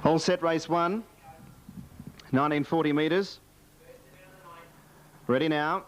All set, race 1. 1940 metres. Ready now.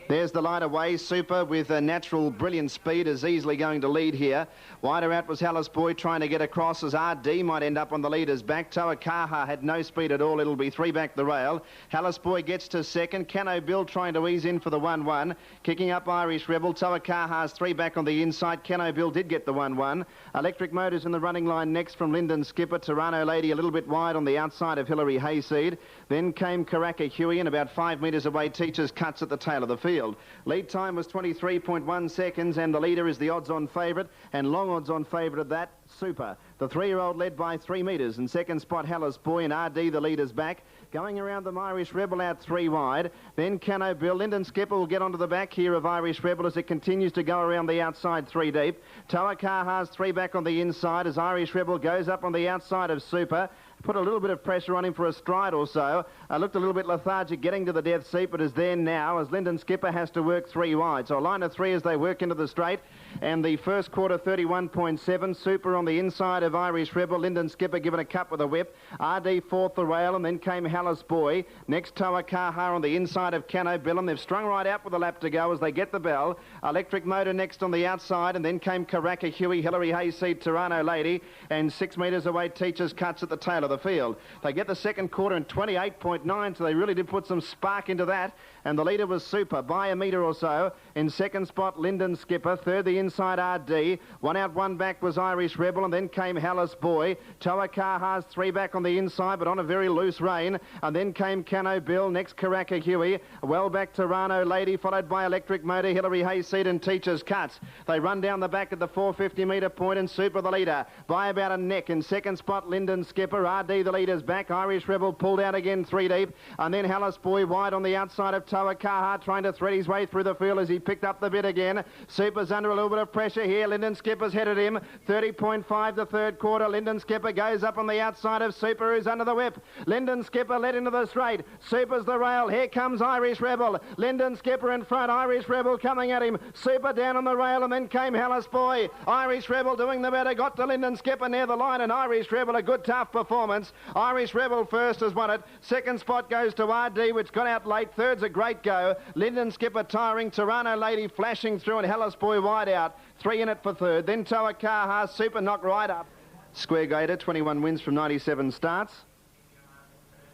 There's the light away. Super with a natural brilliant speed is easily going to lead here. Wider out was Hallis Boy trying to get across as RD might end up on the leader's back. Tawakaha had no speed at all. It'll be 3 back the rail. Hallis Boy gets to second. Cano Bill trying to ease in for the 1-1. Kicking up Irish Rebel. Tawakaha's 3 back on the inside. Cano Bill did get the 1-1. Electric Motors in the running line next from Lyndon Skipper. Toronto Lady a little bit wide on the outside of Hillary Hayseed. Then came Karaka Huey and about 5 metres away Teachers Cuts at the tail of the field. Lead time was 23.1 seconds and the leader is the odds-on favourite and long odds-on favourite of that, Super. The 3-year-old led by 3 metres. In second spot, Hallis Boy and RD, the leader's back. Going around them, Irish Rebel out 3 wide. Then Cano Bill. Lyndon Skipper will get onto the back here of Irish Rebel as it continues to go around the outside 3 deep. Tawakaha's 3 back on the inside as Irish Rebel goes up on the outside of Super. Put a little bit of pressure on him for a stride or so. Looked a little bit lethargic getting to the death seat, but is there now as Lyndon Skipper has to work 3 wide. So a line of 3 as they work into the straight. And the first quarter 31.7. Super on the inside of Irish Rebel. Lyndon Skipper given a cut with a whip. RD fourth the rail and then came Hallis Boy. Next Tawakaha on the inside of Cano Bill and they've strung right out with a lap to go as they get the bell. Electric Motor next on the outside and then came Karaka Huey, Hillary Hayseed, Toronto Lady and 6 metres away Teachers Cuts at the tail of the field. They get the second quarter in 28.9 so they really did put some spark into that and the leader was Super by a metre or so. In second spot Lyndon Skipper, third the inside RD, 1 out 1 back was Irish Rebel and then came Hallis Boy. Tawakaha's 3 back on the inside but on a very loose rein and then came Cano Bill, next Karaka Huey, well back Toronto Lady followed by Electric Motor, Hillary Hayseed and Teachers Cuts. They run down the back at the 450 metre point and Super the leader by about a neck. In second spot Lyndon Skipper, RD the leader's back, Irish Rebel pulled out again 3 deep and then Hallis Boy wide on the outside of Tawakaha trying to thread his way through the field as he picked up the bit again. Super's under a little bit of pressure here. Lyndon Skipper's headed him. 30.5 the third quarter. Lyndon Skipper goes up on the outside of Super who's under the whip. Lyndon Skipper led into the straight. Super's the rail. Here comes Irish Rebel. Lyndon Skipper in front. Irish Rebel coming at him. Super down on the rail and then came Hallis Boy. Irish Rebel doing the better. Got to Lyndon Skipper near the line and Irish Rebel a good tough performance. Irish Rebel first has won it. Second spot goes to RD which got out late. Third's a great go. Lyndon Skipper tiring. Toronto Lady flashing through and Hallis Boy wide out. 3 in it for third. Then Tawakaha, Super knocked right up. Square Gator, 21 wins from 97 starts.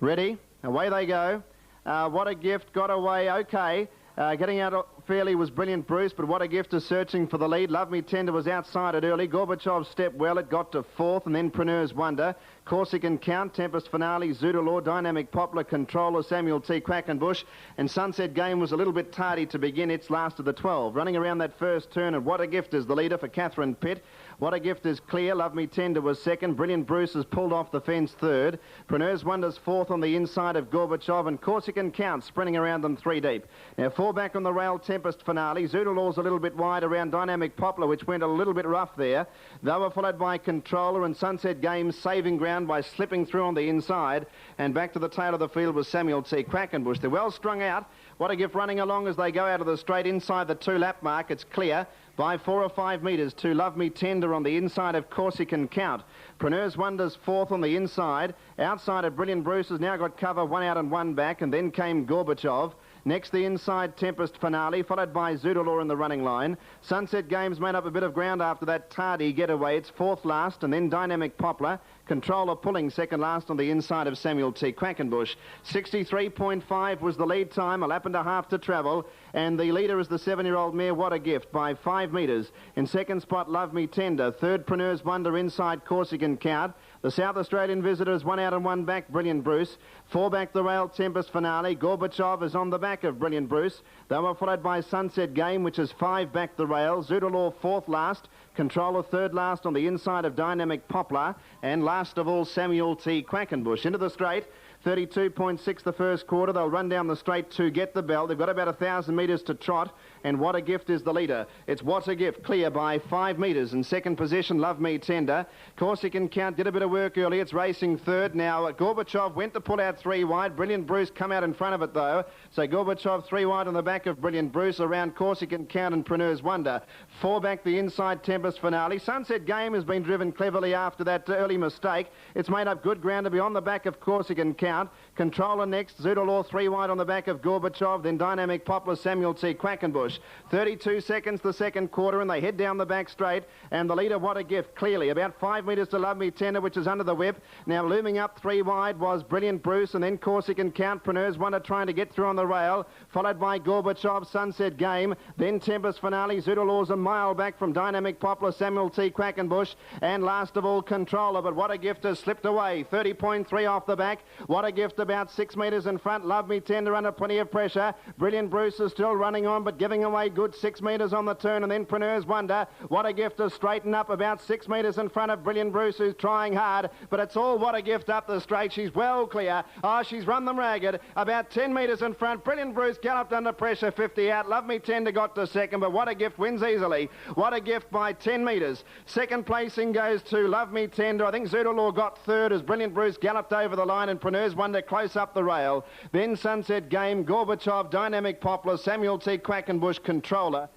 Ready? Away they go. What a Gift got away okay. Getting out fairly was Brilliant Bruce, but What a Gift is searching for the lead. Love Me Tender was outside it early. Gorbachev stepped well. It got to fourth, and then Preneur's Wonder. Corsican Count, Tempest Finale, Zoodalore, Dynamic Poplar, Controller, Samuel T. Quackenbush, and Sunset Game was a little bit tardy to begin its last of the 12. Running around that first turn, and What a Gift is the leader for Catherine Pitt. What a Gift is clear. Love Me Tender was second. Brilliant Bruce has pulled off the fence third. Preneur's Wonder's fourth on the inside of Gorbachev, and Corsican Count sprinting around them 3 deep. Now 4 back on the rail, Tempest Finale. Zoodalore's a little bit wide around Dynamic Poplar, which went a little bit rough there. They were followed by Controller and Sunset Game saving ground by slipping through on the inside. And back to the tail of the field was Samuel T. Quackenbush. They're well strung out. What a Gift running along as they go out of the straight inside the 2 lap mark. It's clear by 4 or 5 metres to Love Me Tender on the inside of Corsican Count. Preneur's Wonder's fourth on the inside. Outside of Brilliant Bruce has now got cover, 1 out and 1 back, and then came Gorbachev. Next, the inside Tempest Finale, followed by Zoodalore in the running line. Sunset Games made up a bit of ground after that tardy getaway. It's fourth last, and then Dynamic Poplar. Controller pulling second last on the inside of Samuel T. Quackenbush. 63.5 was the lead time, a lap and a half to travel, and the leader is the 7-year-old mare What a Gift by 5 metres. In second spot, Love Me Tender. Third, Preneur's Wonder inside Corsican Count. The South Australian visitors, 1 out and 1 back, Brilliant Bruce. 4 back the rail, Tempest Finale. Gorbachev is on the back of Brilliant Bruce. They were followed by Sunset Game, which is 5 back the rail. Zoodalore fourth last. Controller third last on the inside of Dynamic Poplar. And last of all, Samuel T. Quackenbush. Into the straight. 32.6 the first quarter. They'll run down the straight to get the bell. They've got about 1,000 metres to trot. and What a Gift is the leader. It's What a Gift, clear by 5 metres. In second position, Love Me Tender. Corsican Count did a bit of work early. It's racing third. Now, Gorbachev went to pull out 3 wide. Brilliant Bruce come out in front of it, though. So Gorbachev 3 wide on the back of Brilliant Bruce around Corsican Count and Preneur's Wonder. 4 back the inside Tempest Finale. Sunset Game has been driven cleverly after that early mistake. It's made up good ground to be on the back of Corsican Count. Controller next. Zoodalaw 3 wide on the back of Gorbachev. Then Dynamic Poplar, Samuel T. Quackenbush. 32 seconds the second quarter, and they head down the back straight. And the leader, What a Gift, clearly about 5 metres to Love Me Tender, which is under the whip. Now looming up 3 wide was Brilliant Bruce, and then Corsican Count. Preneur's Wonder trying to get through on the rail, followed by Gorbachev, Sunset Game. Then Tempest Finale. Zoodalaw's a mile back from Dynamic Poplar, Samuel T. Quackenbush. And last of all, Controller. But What a Gift has slipped away. 30.3 off the back. What a Gift about 6 metres in front. Love Me Tender under plenty of pressure. Brilliant Bruce is still running on, but giving away good 6 metres on the turn. And then Preneur's Wonder. What a Gift has straightened up about 6 metres in front of Brilliant Bruce, who's trying hard. But it's all What a Gift up the straight. She's well clear. Oh, she's run them ragged. About 10 metres in front. Brilliant Bruce galloped under pressure, 50 out. Love Me Tender got to second, but What a Gift wins easily. What a Gift by 10 metres. Second placing goes to Love Me Tender. I think Zoodalaw got third as Brilliant Bruce galloped over the line and Preneur's Wonder close up the rail. Then Sunset Game, Gorbachev, Dynamic Poplar, Samuel T. Quackenbush, Controller.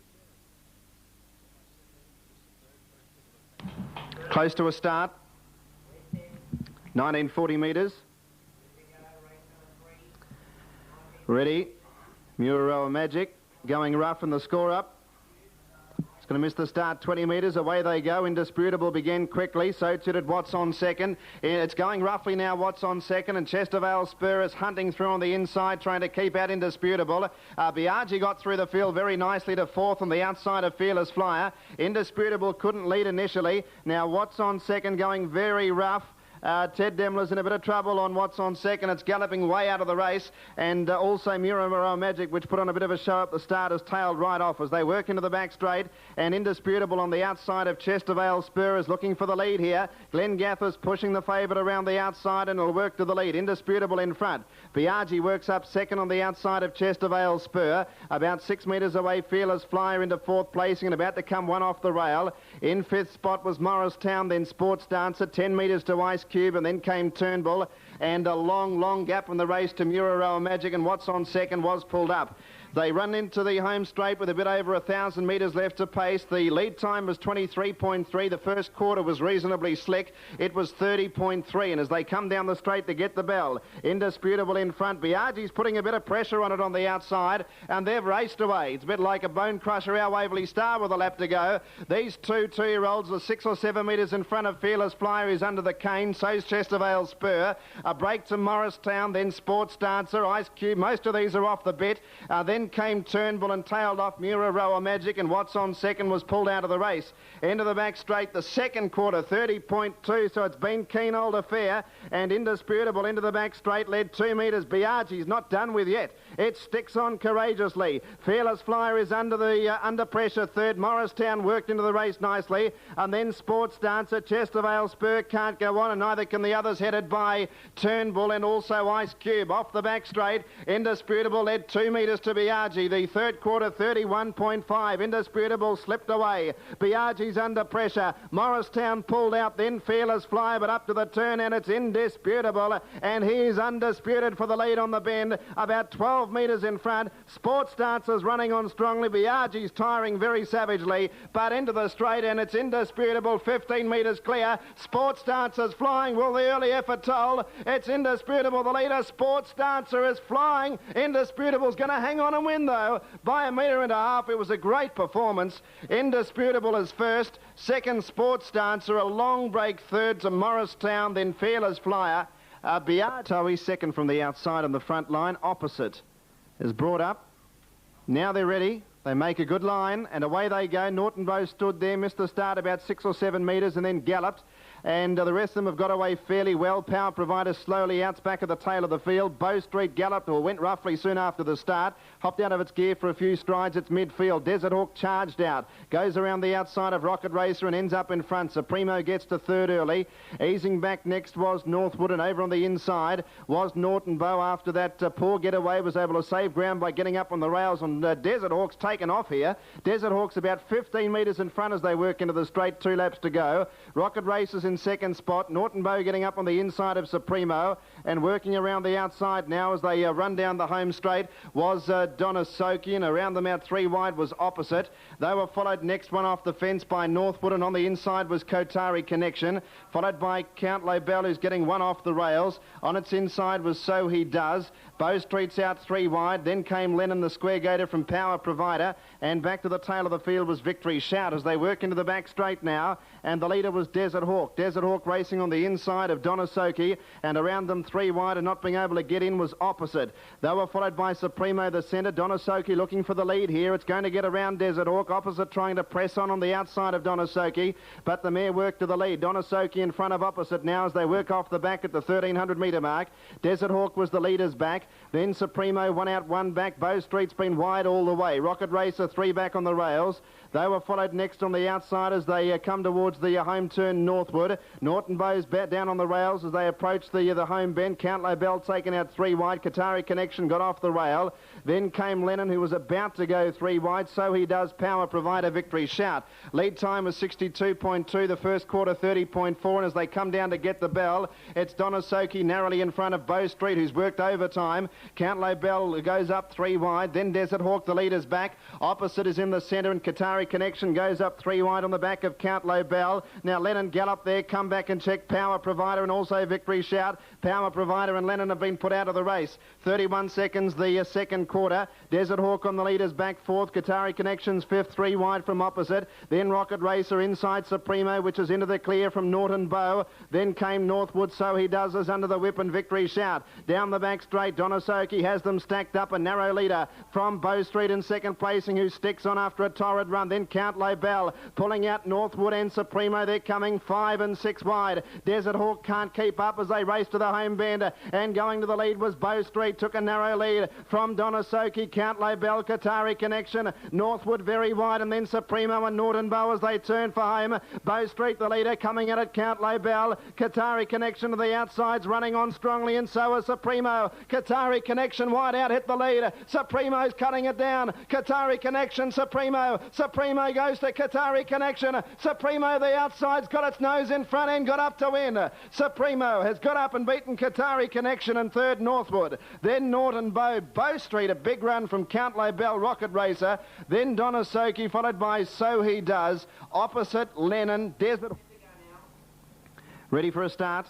Close to a start. 1940 metres. Ready. Muraroa Magic going rough and the score up. It's going to miss the start 20 metres. Away they go. Indisputable began quickly. So too did What's on second. It's going roughly now. What's on second, and Chestervale Spur is hunting through on the inside, trying to keep out Indisputable. Biaggi got through the field very nicely to fourth on the outside of Fearless Flyer. Indisputable couldn't lead initially. Now What's on second going very rough. Ted Demler's in a bit of trouble on What's on second. It's galloping way out of the race, and also Muraroa Magic, which put on a bit of a show at the start, has tailed right off as they work into the back straight. And Indisputable on the outside of Chestervale Spur is looking for the lead here. Glenn Gathers pushing the favourite around the outside, and it'll work to the lead. Indisputable in front. Biaggi works up second on the outside of Chestervale Spur. About 6 metres away, Fearless Flyer into fourth placing and about to come one off the rail. In fifth spot was Morristown, then Sports Dancer, 10 metres to Ice Cube, and then came Turnbull, and a long gap in the race to Muraroa Magic, and What's on second was pulled up. They run into the home straight with a bit over 1,000 metres left to pace. The lead time was 23.3. The first quarter was reasonably slick. It was 30.3, and as they come down the straight to get the bell, Indisputable in front. Biaggi's putting a bit of pressure on it on the outside, and they've raced away. It's a bit like a bone crusher, our Waverley Star, with a lap to go. These two 2-year-olds are 6 or 7 metres in front of Fearless Flyer, who's under the cane. So's Chestervale Spur. A break to Morristown, then Sports Dancer, Ice Cube. Most of these are off the bit. Then came Turnbull and tailed off Muraroa Magic, and What's on second was pulled out of the race. Into the back straight, the second quarter, 30.2, so it's been keen old affair, and Indisputable into the back straight, led 2 metres. Biaggi's not done with yet. It sticks on courageously. Fearless Flyer is under pressure third. Morristown worked into the race nicely, and then Sports Dancer. Chestervale Spur can't go on, and neither can the others, headed by Turnbull and also Ice Cube. Off the back straight, Indisputable led 2 metres to Biaggi. The third quarter, 31.5. Indisputable slipped away. Biaggi's under pressure. Morristown pulled out, then Fearless Flyer, but up to the turn, and it's Indisputable, and he's undisputed for the lead on the bend, about 12 metres in front. Sports Dancer's running on strongly. Biaggi's tiring very savagely, but into the straight, and it's Indisputable, 15 metres clear. Sports Dancer's flying. Will the early effort toll? It's Indisputable, the leader. Sports Dancer is flying. Indisputable's going to hang on and win, though, by 1.5 metres. It was a great performance. Indisputable is first. Second, Sports Dancer. A long break third to Morristown, then Fearless Flyer. Biaggi second from the outside on the front line. Opposite is brought up. Now they're ready. They make a good line, and away they go. Norton Bow stood there, missed the start about 6 or 7 metres, and then galloped. and the rest of them have got away fairly well. Power Provider slowly out back at the tail of the field. Bow Street galloped, or went roughly soon after the start, hopped out of its gear for a few strides. It's midfield. Desert Hawk charged out, goes around the outside of Rocket Racer and ends up in front. Supremo gets to third early. Easing back next was Northwood, and over on the inside was Norton Bow. After that poor getaway, was able to save ground by getting up on the rails, and Desert Hawk's taken off here. Desert Hawk's about 15 metres in front as they work into the straight, 2 laps to go. Rocket Racers in second spot. Norton Bow getting up on the inside of Supremo and working around the outside now as they run down the home straight was Donosoki, and around them out 3 wide was Opposite. They were followed next one off the fence by Northwood, and on the inside was Kotari Connection, followed by Count Lobel, who's getting 1 off the rails. On its inside was So He Does. Bow Street's out 3 wide. Then came Lennon, the square gator from Power Provider, and back to the tail of the field was Victory Shout as they work into the back straight now, and the leader was Desert Hawk. Desert Hawk racing on the inside of Donosoki, and around them 3 wide and not being able to get in was Opposite. They were followed by Supremo, the centre. Donosoki looking for the lead here. It's going to get around Desert Hawk. Opposite trying to press on the outside of Donosoki, but the mare worked to the lead. Donosoki in front of Opposite now as they work off the back at the 1300 metre mark. Desert Hawk was the leader's back. Then Supremo 1 out, 1 back. Bow Street's been wide all the way. Rocket Racer 3 back on the rails. They were followed next on the outside as they come towards the home turn Northwood. Norton Bow's down on the rails as they approach the home bend. Count Lobel taken out 3 wide. Qatari Connection got off the rail. Then came Lennon, who was about to go 3 wide. So He Does. Power Provider, Victory Shout. Lead time was 62.2. The first quarter 30.4. And as they come down to get the bell, it's Donosoki narrowly in front of Bow Street, who's worked overtime. Count Lobel goes up 3 wide. Then Desert Hawk, the leader's back. Opposite is in the centre, and Qatari Connection goes up 3 wide on the back of Count Lobel. Now Lennon gallop there, come back and check Power Provider and also Victory Shout. Power Provider and Lennon have been put out of the race. 31 seconds the second quarter. Desert Hawk on the leader's back 4th. Qatari Connection's 5th, 3 wide from Opposite. Then Rocket Racer inside Supremo, which is into the clear from Norton Bow. Then came Northwood, So He Does is under the whip, and Victory Shout. Down the back straight, Donosoki has them stacked up. A narrow leader from Bow Street in second placing, who sticks on after a torrid run. Then Count Lobel pulling out Northwood and Supremo. They're coming 5 and 6 wide. Desert Hawk can't keep up as they race to the home bend, and going to the lead was Bow Street. Took a narrow lead from Donosoki, Count Lobel, Qatari Connection, Northwood very wide, and then Supremo and Norton Bow as they turn for home. Bow Street the leader, coming at it Count Lobel. Qatari Connection to the outsides, running on strongly, and so is Supremo. Qatari Connection wide out, hit the lead. Supremo's cutting it down. Qatari Connection, Supremo. Supremo goes to Qatari Connection. Supremo the outside's got its nose in front and got up to win. Supremo has got up and beaten Qatari Connection, and 3rd Northwood. Then Norton Bow. Bow Street, a big run from Count Lobel, Rocket Racer. Then Donosoki, followed by So He Does. Opposite, Lennon, Desert. Ready for a start.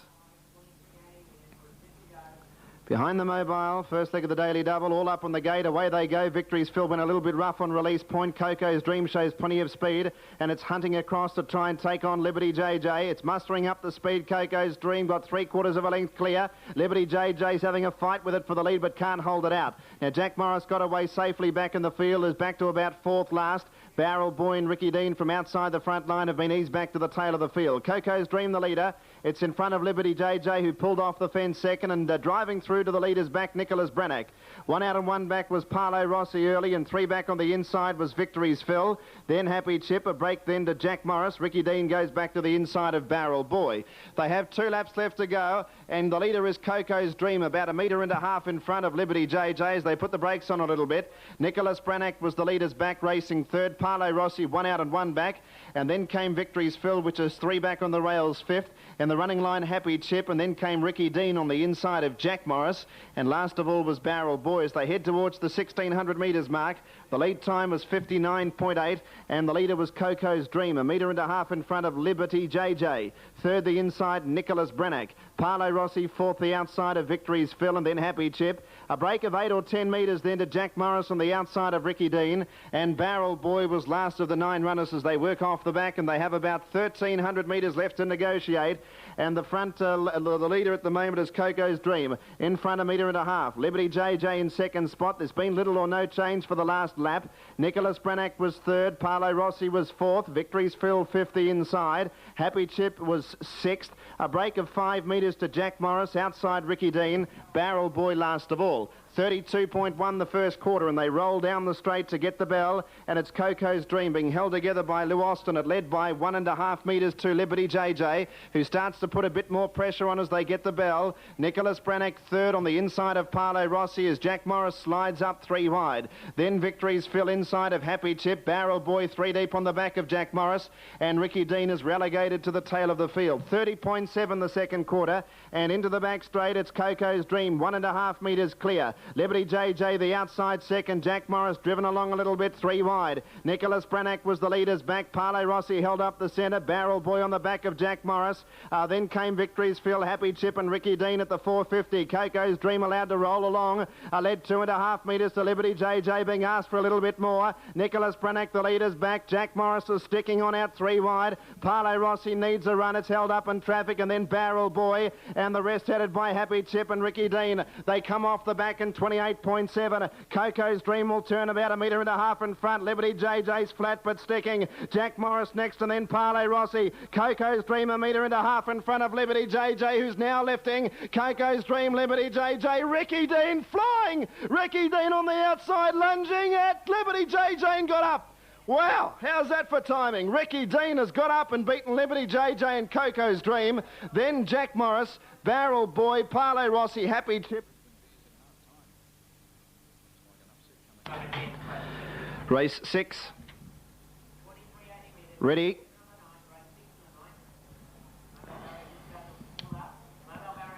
Behind the mobile, first leg of the daily double, all up on the gate, away they go. Victory's Phil went a little bit rough on release point. Coco's Dream shows plenty of speed, and it's hunting across to try and take on Liberty JJ. It's mustering up the speed. Coco's Dream got 3/4 of a length clear. Liberty JJ's having a fight with it for the lead, but can't hold it out. Now Jack Morris got away safely back in the field, is back to about 4th last. Barrel Boy and Ricky Dean from outside the front line have been eased back to the tail of the field. Coco's Dream the leader. It's in front of Liberty JJ, who pulled off the fence second, and driving through to the leader's back, Nicholas Branagh. 1 out and 1 back was Paolo Rossi early, and 3 back on the inside was Victory's Phil. Then Happy Chip, a break then to Jack Morris. Ricky Dean goes back to the inside of Barrel Boy. They have 2 laps left to go, and the leader is Coco's Dream, about 1.5 metres in front of Liberty JJ as they put the brakes on a little bit. Nicholas Branagh was the leader's back, racing 3rd. Paolo Rossi 1 out and 1 back, and then came Victory's Phil, which is 3 back on the rails, 5th. And the running line, Happy Chip, and then came Ricky Dean on the inside of Jack Morris. And last of all was Barrel Boy as they head towards the 1600 metres mark. The lead time was 59.8, and the leader was Coco's Dream, 1.5 metres in front of Liberty JJ. 3rd the inside, Nicholas Branagh. Paolo Rossi 4th the outside of Victory's Phil, and then Happy Chip. A break of 8 or 10 metres then to Jack Morris on the outside of Ricky Dean, and Barrel Boy was last of the 9 runners as they work off the back, and they have about 1,300 metres left to negotiate. And the front, the leader at the moment is Coco's Dream. In front, 1.5 metres. Liberty JJ in second spot. There's been little or no change for the last lap. Nicholas Branagh was third. Paolo Rossi was fourth. Victory's Phil 50 inside. Happy Chip was sixth. A break of 5 metres to Jack Morris. Outside Ricky Dean. Barrel Boy last of all. 32.1 the first quarter, and they roll down the straight to get the bell, and it's Coco's Dream being held together by Lou Austin. It led by 1.5 metres to Liberty JJ, who starts to put a bit more pressure on as they get the bell. Nicholas Branagh third on the inside of Paolo Rossi as Jack Morris slides up 3 wide. Then Victory's Phil inside of Happy Chip. Barrel Boy 3 deep on the back of Jack Morris, and Ricky Dean is relegated to the tail of the field. 30.7 the second quarter, and into the back straight it's Coco's Dream, 1.5 metres clear. Liberty JJ the outside second. Jack Morris driven along a little bit, 3 wide. Nicholas Branagh was the leader's back. Paolo Rossi held up the centre. Barrel Boy on the back of Jack Morris. Then came Victory's Phil, Happy Chip and Ricky Dean at the 450. Coco's Dream allowed to roll along. Led 2.5 metres to Liberty JJ, being asked for a little bit more. Nicholas Branagh the leader's back. Jack Morris is sticking on out 3 wide. Paolo Rossi needs a run. It's held up in traffic, and then Barrel Boy and the rest headed by Happy Chip and Ricky Dean. They come off the back in 28.7. Coco's Dream will turn about 1.5 metres in front. Liberty JJ's flat but sticking. Jack Morris next, and then Paolo Rossi. Coco's Dream 1.5 metres in front of Liberty JJ, who's now lifting. Coco's Dream, Liberty JJ, Ricky Dean flying. Ricky Dean on the outside lunging at Liberty JJ and got up. Wow, how's that for timing? Ricky Dean has got up and beaten Liberty JJ and Coco's Dream. Then Jack Morris, Barrel Boy, Paolo Rossi, Happy Chip. Race 6. Ready.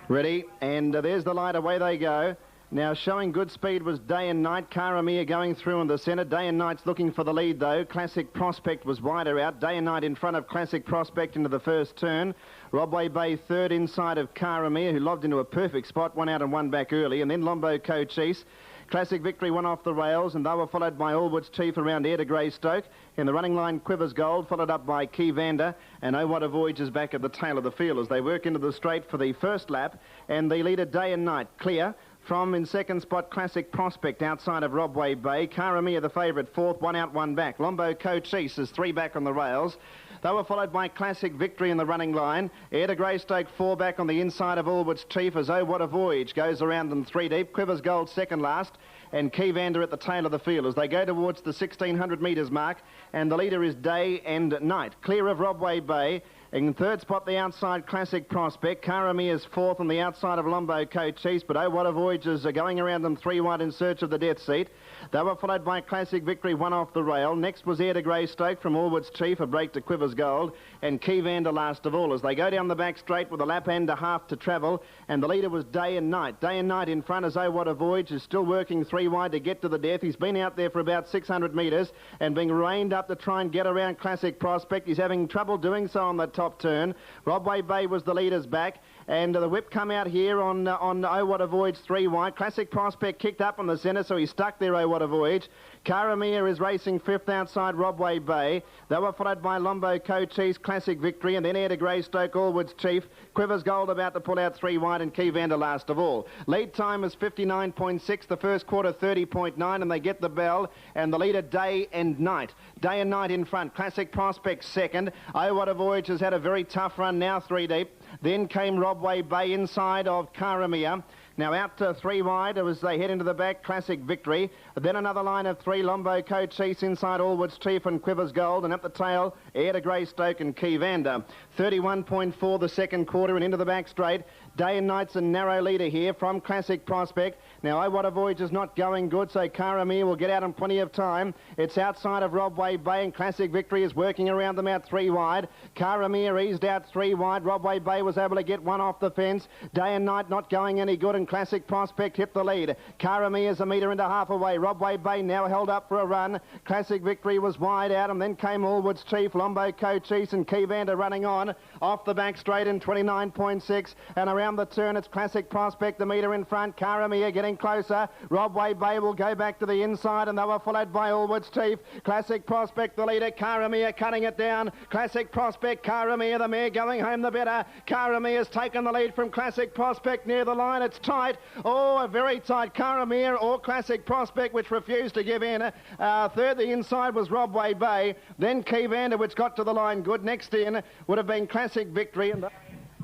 Ready, and there's the light, away they go. Now showing good speed was Day and Night. Karamia going through in the centre. Day and Night's looking for the lead though. Classic Prospect was wider out. Day and Night in front of Classic Prospect into the first turn. Robway Bay third inside of Karamia, who lobbed into a perfect spot, 1 out and 1 back early. And then Lombo Cochise. Classic Victory won off the rails, and they were followed by Allwood's Chief around Air to Greystoke. In the running line, Quivers Gold, followed up by Key Vander, and Oh What a Voyage is back at the tail of the field as they work into the straight for the first lap, and the leader Day and Night clear. From in second spot, Classic Prospect outside of Robway Bay. Karamia the favourite, fourth, 1 out, 1 back. Lombo Cochise is 3 back on the rails. They were followed by Classic Victory in the running line. Air to Greystoke 4 back on the inside of Allwood's Chief as Oh What a Voyage goes around them 3 deep. Quivers Gold second last, and Key Vander at the tail of the field as they go towards the 1600 metres mark, and the leader is Day and Night. Clear of Robway Bay. In third spot, the outside Classic Prospect. Karamia's fourth on the outside of Lombo Cochise, but Oh What a Voyage is going around them 3 wide in search of the death seat. They were followed by Classic Victory, 1 off the rail. Next was Air to Greystoke from Allwood's Chief, a break to Quivers Gold, and Key Vander last of all as they go down the back straight with a lap and a half to travel, and the leader was Day and Night. Day and Night in front as Oh What a Voyage is still working 3 wide to get to the death. He's been out there for about 600 metres and being reined up to try and get around Classic Prospect. He's having trouble doing so on the top turn. Robway Bay was the leader's back, and the whip come out here on Oh What a Voyage 3 wide. Classic Prospect kicked up on the centre, so he's stuck there, Oh What a Voyage. Karamia is racing 5th outside Robway Bay. They were followed by Lombo Cochise, Classic Victory, and then Air to Greystoke, Allwood's Chief. Quivers Gold about to pull out 3 wide, and Key Vander last of all. Lead time is 59.6, the first quarter 30.9, and they get the bell, and the leader Day and Night. Day and Night in front. Classic Prospect second. Oh What a Voyage has had a very tough run, now 3 deep. Then came Robway Bay inside of Karamia. Now out to 3 wide as they head into the back, Classic Victory. Then another line of 3, Lombo Cochise inside Allwood's Chief and Quivers Gold, and up the tail, Air to Greystoke and Key Vander. 31.4 the second quarter, and into the back straight. Day and Night's a narrow leader here from Classic Prospect. Now Oh What a Voyage is not going good, so Karamia will get out in plenty of time. It's outside of Robway Bay, and Classic Victory is working around them out 3 wide. Karamia eased out 3 wide. Robway Bay was able to get 1 off the fence. Day and Night not going any good, and Classic Prospect hit the lead. Karamia's 1.5 metres away. Robway Bay now held up for a run. Classic Victory was wide out, and then came Allwood's Chief, Lombo Cochise and Key Vander running on. Off the back straight in 29.6, and around the turn it's Classic Prospect, the metre in front. Karamia getting closer. Robway Bay will go back to the inside, and they were followed by Allwood's Chief. Classic Prospect the leader. Karamia cutting it down. Classic Prospect, Karamia the mare going home the better. Karamia's taken the lead from Classic Prospect near the line. It's tight. Oh, a very tight Karamir or Classic Prospect, which refused to give in. Third, the inside was Robway Bay. Then Keyvander, which got to the line good. Next in would have been Classic Victory.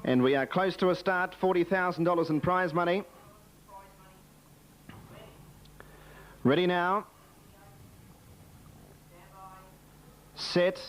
And we are close to a start, $40,000 in prize money. Ready now. Set.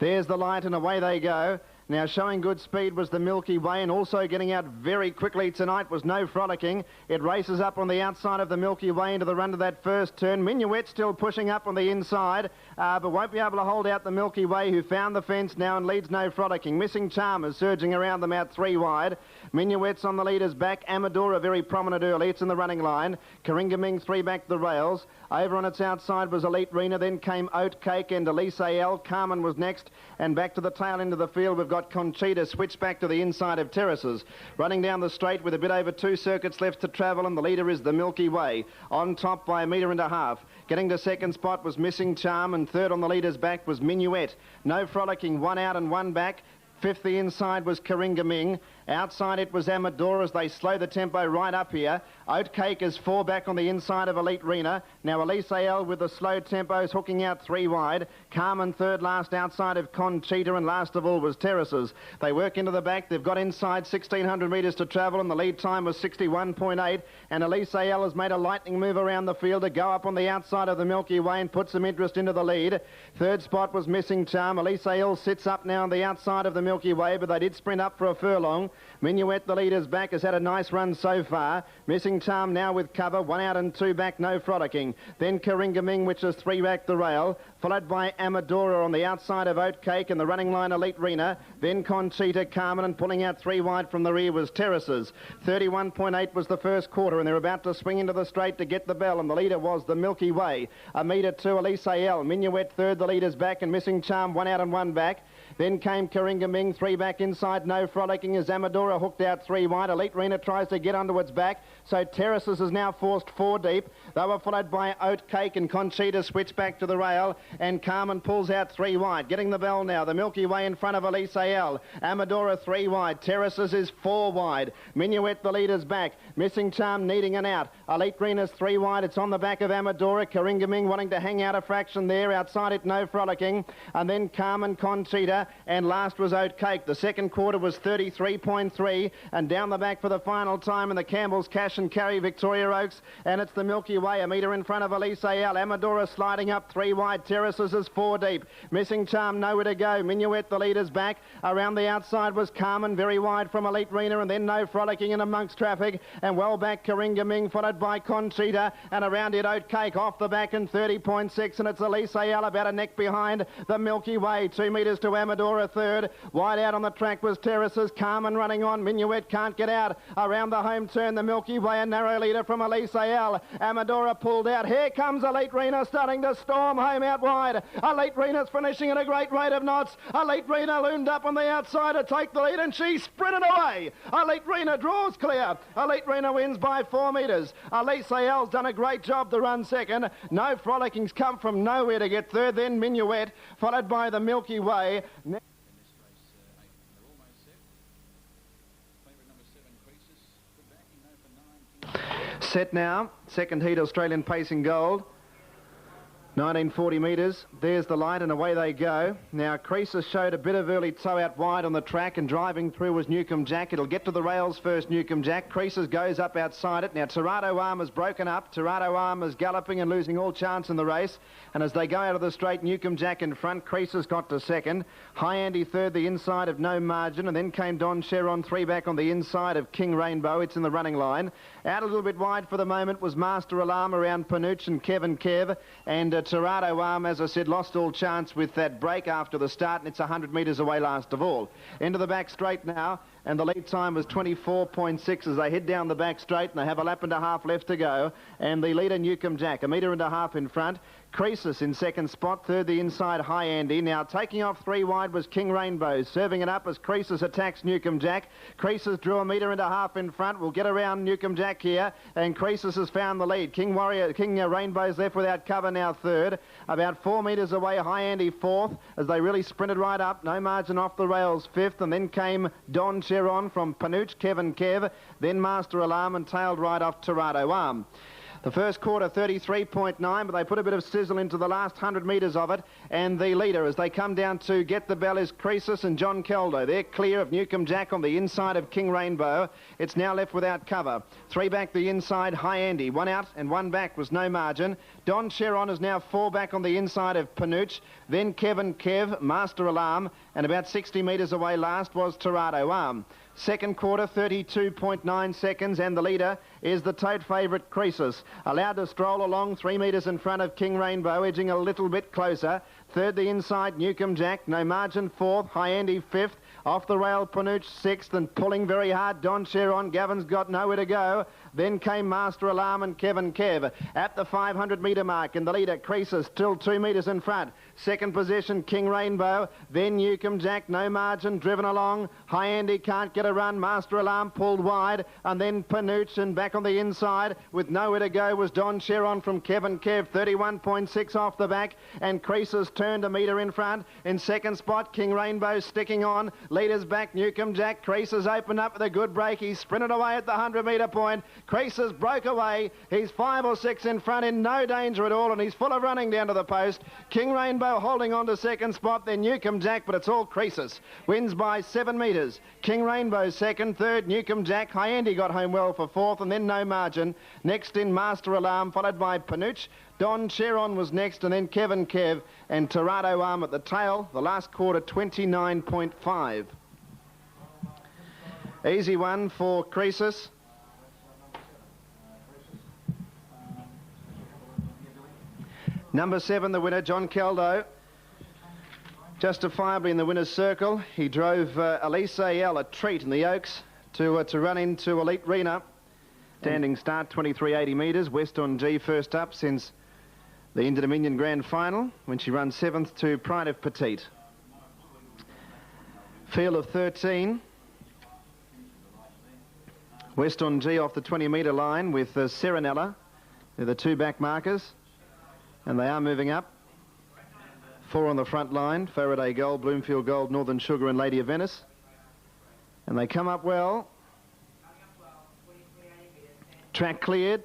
There's the light and away they go. Now showing good speed was the Milky Way, and also getting out very quickly tonight was No Frolicking. It races up on the outside of the Milky Way into the run to that first turn. Minuet still pushing up on the inside, but won't be able to hold out the Milky Way, who found the fence now and leads No Frolicking. Missing Charm is surging around them out 3 wide. Minuet's on the leader's back. Amadora very prominent early. It's in the running line. Karingaming 3 back the rails. Over on its outside was Elite Rena. Then came Oatcake and Elise A.L. Carmen was next. And back to the tail end of the field, we've got Conchita switched back to the inside of Terraces. Running down the straight with a bit over 2 circuits left to travel, and the leader is the Milky Way. On top by 1.5 meters. Getting to second spot was Missing Charm, and third on the leader's back was Minuet. No Frolicking, 1 out and 1 back. Fifth, the inside was Karingaming. Outside it was Amadora as they slow the tempo right up here. Oatcake is 4 back on the inside of Elite Rena. Now Elise A.L. with the slow tempos hooking out 3 wide. Carmen third last outside of Conchita, and last of all was Terraces. They work into the back. They've got inside 1,600 metres to travel, and the lead time was 61.8. And Elise A.L. has made a lightning move around the field to go up on the outside of the Milky Way and put some interest into the lead. Third spot was Missing Charm. Elise A.L. sits up now on the outside of the Milky Way, but they did sprint up for a furlong. Minuet, the leader's back, has had a nice run so far. Missing Charm now with cover, 1 out and 2 back, No Frolicking. Then Karingaming, which is 3 back the rail, followed by Amadora on the outside of Oatcake, and the running line Elite Rena. Then Conchita, Carmen, and pulling out 3 wide from the rear was Terraces. 31.8 was the first quarter, and they're about to swing into the straight to get the bell, and the leader was the Milky Way. 1 metre to Elise A.L. Minuet third, the leader's back, and Missing Charm 1 out and 1 back. Then came Karingaming, 3 back inside, No Frolicking as Amadora hooked out 3 wide. Elite Rena tries to get onto its back, so Terraces is now forced 4 deep. They were followed by Oatcake, and Conchita switched back to the rail, and Carmen pulls out 3 wide. Getting the bell now, the Milky Way in front of Elise A.L. Amadora 3 wide, Terraces is 4 wide. Minuet, the leader's back. Missing Charm needing an out. Elite Rena's 3 wide, it's on the back of Amadora. Karingaming wanting to hang out a fraction there. Outside it, No Frolicking. And then Carmen, Conchita, and last was Oatcake. The second quarter was 33.3, and down the back for the final time in the Campbell's Cash and Carry Victoria Oaks, and it's the Milky Way, 1 metre in front of Elise A.L. Amadora sliding up 3 wide, Terraces is 4 deep. Missing Charm nowhere to go. Minuet, the leader's back. Around the outside was Carmen, very wide from Elite Rena, and then No Frolicking in amongst traffic, and well back Karingaming, followed by Conchita, and around it Oatcake off the back in 30.6, and it's Elise A.L. about a neck behind the Milky Way. 2 metres to Amadora third. Wide out on the track was Terraces. Carmen running on. Minuet can't get out. Around the home turn, the Milky Way, a narrow leader from Elise A.L. Amadora pulled out. Here comes Elite Rena starting to storm home out wide. Elite Rena's finishing at a great rate of knots. Elite Rena loomed up on the outside to take the lead, and she sprinted away. Elite Rena draws clear. Elite Rena wins by 4 metres. Elise A.L.'s done a great job to run second. No Frolicking's come from nowhere to get third. Then Minuet, followed by the Milky Way. Set now, second heat Australian Pacing Gold, 1940 metres. There's the light and away they go. Now Creases showed a bit of early toe out wide on the track, and driving through was Newcomb Jack. It'll get to the rails first, Newcomb Jack. Creases goes up outside it. Now Torado Arm is broken up. Torado Arm is galloping and losing all chance in the race. And as they go out of the straight, Newcomb Jack in front. Creases got to second. High Andy third, the inside of No Margin. And then came Don Cheron 3 back on the inside of King Rainbow. It's in the running line. Out a little bit wide for the moment was Master Alarm around Panuch and Kevin Kev. And Torado Arm, as I said, lost all chance with that break after the start, and it's 100 metres away last of all. Into the back straight now, and the lead time was 24.6 as they head down the back straight, and they have a lap and a half left to go. And the leader, Newcomb Jack, 1.5 metres in front. Creases in second spot, third the inside High Andy. Now taking off 3 wide was King Rainbow, serving it up as Creases attacks Newcomb Jack. Creases drew 1.5 metres in front. We'll get around Newcomb Jack here, and Creases has found the lead. King Rainbow's left without cover now third. About 4 metres away, High Andy fourth, as they really sprinted right up. No Margin off the rails fifth, and then came Don Cheron from Panuch, Kevin Kev, then Master Alarm, and tailed right off Torado Arm. The first quarter 33.9, but they put a bit of sizzle into the last 100 metres of it, and the leader as they come down to get the bell is Croesus and John Caldo. They're clear of Newcomb Jack on the inside of King Rainbow. It's now left without cover. 3 back the inside, High Andy. 1 out and 1 back was no margin. Don Cheron is now 4 back on the inside of Panuch, then Kevin Kev, Master Alarm, and about 60 metres away last was Torado Arm. Second quarter 32.9 seconds, and the leader is the tote favourite Croesus, allowed to stroll along 3 metres in front of King Rainbow, edging a little bit closer. Third the inside Newcomb Jack, no margin. Fourth High Andy, fifth. Off the rail Panuch, sixth, and pulling very hard Don Cheron. Gavin's got nowhere to go. Then came Master Alarm and Kevin Kev at the 500 metre mark, and the leader Croesus still 2 metres in front. Second position King Rainbow, then Newcomb Jack, no margin, driven along. High Andy can't get a run. Master Alarm pulled wide, and then Panuch, and back on the inside with nowhere to go was Don Cheron from Kevin Kev, 31.6 off the back, and Croesus turned a metre in front. In second spot King Rainbow sticking on. Leaders back Newcomb Jack. Croesus opened up with a good break. He sprinted away at the 100 metre point. Croesus broke away. He's 5 or 6 in front, in no danger at all, and he's full of running down to the post. King Rainbow holding on to second spot, then Newcomb Jack, but it's all Croesus. Wins by 7 metres. King Rainbow second, third Newcomb Jack. High Andy got home well for fourth, and then no margin. Next in Master Alarm, followed by Panuch. Don Cheron was next, and then Kevin Kev, and Torado Arm at the tail. The last quarter 29.5. Easy one for Croesus. Number 7, the winner, John Caldo. Justifiably in the winner's circle. He drove Elise L, a treat in the Oaks, to run into Elite Rena. Standing start, 23.80 metres. West on G first up since the Inter-Dominion Grand Final, when she runs 7th to Pride of Petite. Field of 13. West on G off the 20 metre line with Serenella. They're the 2 back markers, and they are moving up. 4 on the front line, Faraday Gold, Bloomfield Gold, Northern Sugar and Lady of Venice. And they come up well. Track cleared.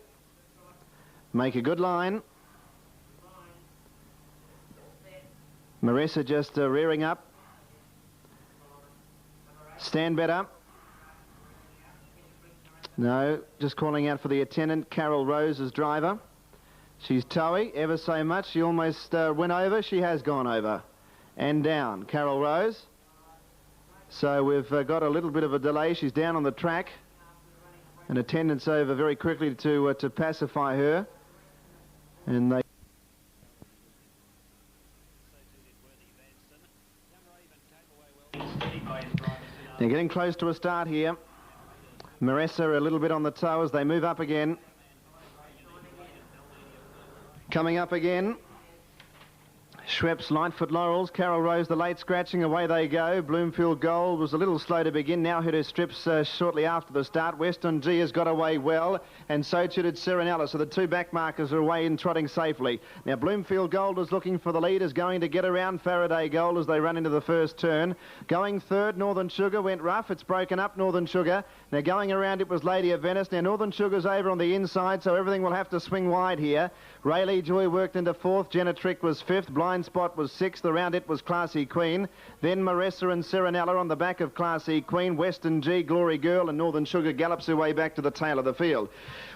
Make a good line. Marissa just rearing up. Stand better. No, just calling out for the attendant, Carol Rose as driver. She's towy ever so much. She almost went over. She has gone over and down, Carol Rose. So we've got a little bit of a delay. She's down on the track, and attendant's over very quickly to pacify her. And they... They're getting close to a start here. Marissa a little bit on the toe as they move up again. Coming up again, Schweppes, Lightfoot Laurels, Carol Rose, the late scratching, away they go. Bloomfield Gold was a little slow to begin, now hit her strips shortly after the start. Western G has got away well, and so too did Serenella, so the 2 back markers are away and trotting safely. Now Bloomfield Gold is looking for the lead, is going to get around Faraday Gold as they run into the first turn. Going third, Northern Sugar went rough, it's broken up, Northern Sugar. Now going around it was Lady of Venice. Now Northern Sugar's over on the inside, so everything will have to swing wide here. Rayleigh Joy worked into 4th, Genetrick was 5th, Blind Spot was 6th, around it was Classy Queen. Then Marissa and Serenella on the back of Classy Queen. Western G, Glory Girl, and Northern Sugar gallops her way back to the tail of the field.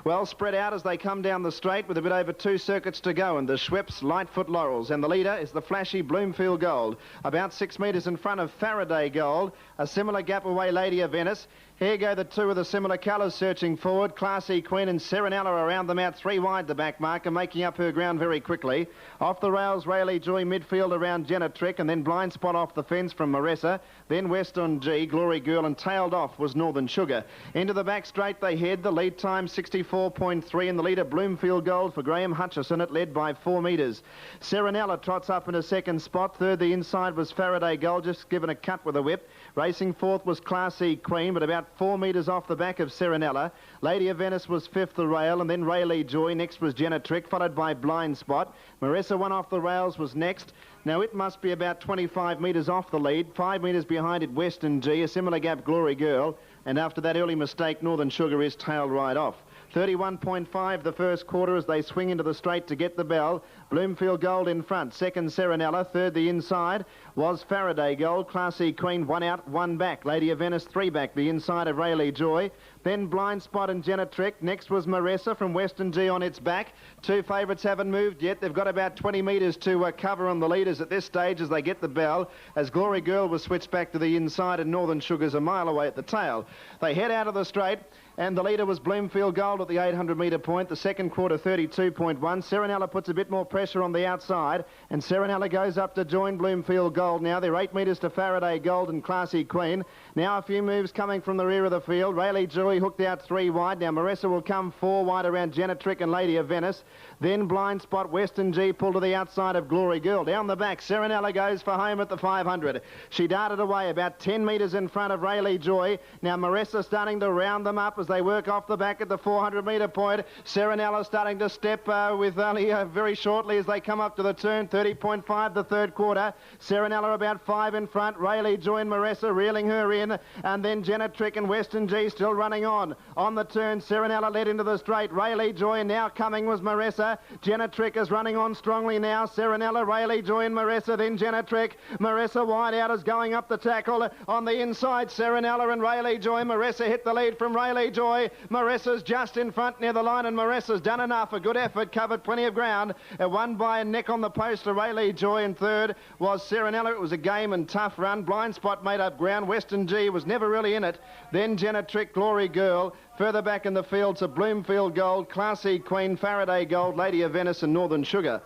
Well spread out as they come down the straight with a bit over 2 circuits to go, and the Schweppes, Lightfoot Laurels, and the leader is the flashy Bloomfield Gold, about 6 metres in front of Faraday Gold. A similar gap away, Lady of Venice. Here go the 2 of the similar colours searching forward. Classy Queen and Serenella around them out 3 wide the back marker, making up her ground very quickly. Off the rails, Rayleigh Joy midfield around Genetrick, and then Blind Spot off the fence from Marissa. Then Western G, Glory Girl, and tailed off was Northern Sugar. Into the back straight they head. The lead time 64.3, and the leader Bloomfield Gold for Graham Hutchison. It led by 4 metres. Serenella trots up in a second spot. Third the inside was Faraday Gold, just given a cut with a whip. Racing fourth was Classy Queen, but about 4 metres off the back of Serenella. Lady of Venice was fifth the rail, and then Rayleigh Joy. Next was Jenna Trick, followed by Blind Spot. Marissa, one off the rails, was next. Now it must be about 25 metres off the lead. 5 metres behind it, Western G. A similar gap, Glory Girl. And after that early mistake, Northern Sugar is tailed right off. 31.5 the first quarter as they swing into the straight to get the bell. Bloomfield Gold in front. Second, Serenella. Third, the inside was Faraday Gold. Classy Queen, one out, one back. Lady of Venice, three back. The inside of Rayleigh Joy. Then Blind Spot and Jenna Trick. Next was Marissa from Western G on its back. Two favourites haven't moved yet. They've got about 20 metres to cover on the leaders at this stage as they get the bell. As Glory Girl was switched back to the inside and Northern Sugar's a mile away at the tail. They head out of the straight. And the leader was Bloomfield Gold at the 800 metre point. The second quarter, 32.1. Serenella puts a bit more pressure on the outside. And Serenella goes up to join Bloomfield Gold now. They're 8 metres to Faraday Gold and Classy Queen. Now a few moves coming from the rear of the field. Rayleigh Joy hooked out 3 wide. Now Marissa will come 4 wide around Jenna Trick and Lady of Venice. Then Blind Spot, Western G pulled to the outside of Glory Girl. Down the back, Serenella goes for home at the 500. She darted away about 10 metres in front of Rayleigh Joy. Now Marissa starting to round them up as they work off the back at the 400 metre point. Serenella starting to step with only very shortly as they come up to the turn. 30.5 the third quarter. Serenella about 5 in front. Rayleigh Joy and Marissa reeling her in. And then Jenna Trick and Western G still running on. On the turn, Serenella led into the straight. Rayleigh Joy now coming was Marissa. Jenna Trick is running on strongly now. Serenella, Rayleigh Joy and Marissa. Then Jenna Trick. Marissa wide out is going up the tackle. On the inside, Serenella and Rayleigh Joy. Marissa hit the lead from Rayleigh Joy. Marissa's just in front near the line, and Marissa's done enough. A good effort, covered plenty of ground. Won by a neck on the post to Rayleigh Joy, and third was Serenella. It was a game and tough run. Blind Spot made up ground. Western G was never really in it. Then Jenna Trick, Glory Girl. Further back in the field to Bloomfield Gold, Classy Queen, Faraday Gold, Lady of Venice and Northern Sugar.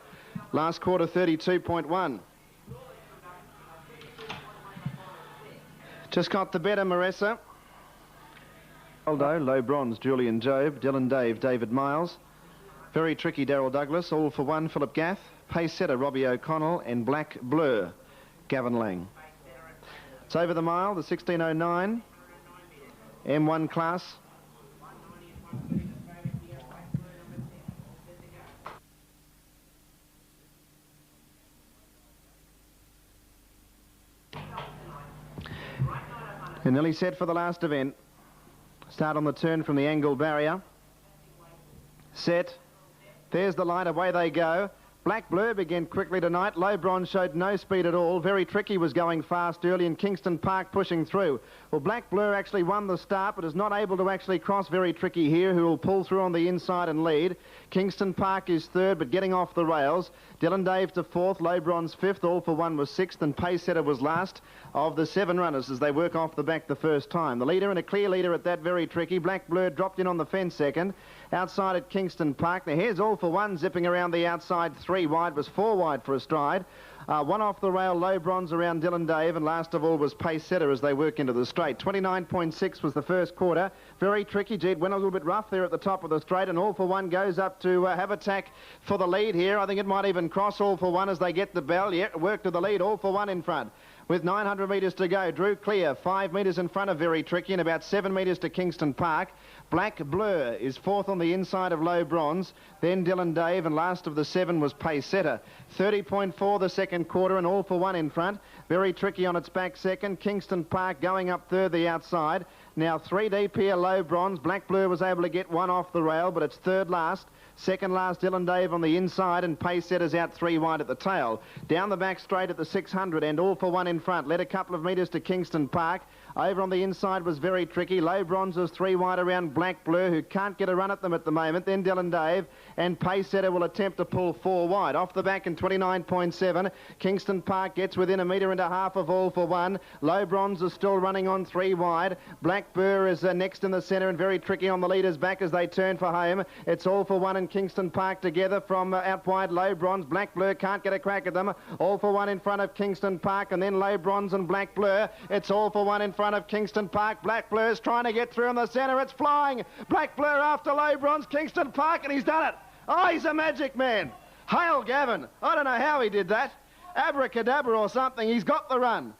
Last quarter, 32.1. Just got the better, Marissa. Aldo, Low Bronze, Julian Job, Dylan Dave, David Miles. Very tricky, Darryl Douglas. All for one, Philip Gaff. Pace setter, Robbie O'Connell. And Black Blur, Gavin Lang. It's over the mile, the 1609. M1 class. They're nearly set for the last event. Start on the turn from the angle barrier. Set. There's the light, away they go. Black Blur began quickly tonight. Low Bronze showed no speed at all. Very Tricky was going fast early and Kingston Park pushing through. Well, Black Blur actually won the start but is not able to actually cross Very Tricky here, who will pull through on the inside and lead. Kingston Park is third but getting off the rails. Dylan Dave to fourth, Low Bronze fifth, All for One was sixth, and Pace Setter was last of the 7 runners as they work off the back the first time. The leader and a clear leader at that, Very Tricky. Black Blur dropped in on the fence second. Outside at Kingston Park. Now here's All for One zipping around the outside. 3 wide was 4 wide for a stride. One off the rail, Low Bronze around Dylan Dave, and last of all was Pace Setter as they work into the straight. 29.6 was the first quarter. Very Tricky. Gee, it went a little bit rough there at the top of the straight, and All for One goes up to have attack for the lead here. I think it might even cross All for One as they get the bell. Yeah, work to the lead. All for One in front. With 900 metres to go, Drew Clear, 5 metres in front of Very Tricky and about 7 metres to Kingston Park. Black Blur is fourth on the inside of Low Bronze, then Dylan Dave, and last of the 7 was Pace Setter. 30.4 the second quarter, and All for One in front. Very Tricky on its back second. Kingston Park going up third the outside. Now 3 deep here, Low Bronze. Black Blur was able to get one off the rail, but it's third last. Second last, Dylan Dave on the inside, and Pace Setter's out 3 wide at the tail. Down the back straight at the 600, and All for One in front. Led a couple of metres to Kingston Park. Over on the inside was Very Tricky. Low Bronze is 3 wide around Black Blur, who can't get a run at them at the moment. Then Dylan Dave, and Pace Setter will attempt to pull 4 wide. Off the back in 29.7. Kingston Park gets within 1.5 metres of All for One. Low Bronze is still running on 3 wide. Black Blur is next in the centre, and Very Tricky on the leader's back as they turn for home. It's All for One and Kingston Park together from out wide. Low Bronze. Black Blur can't get a crack at them. All for One in front of Kingston Park, and then Low Bronze and Black Blur. It's All for One in front of Kingston Park. Black Blur's trying to get through in the centre. It's flying. Black Blur after Low Bronze. Kingston Park, and he's done it. Oh, he's a magic man. Hail Gavin. I don't know how he did that. Abracadabra or something. He's got the run.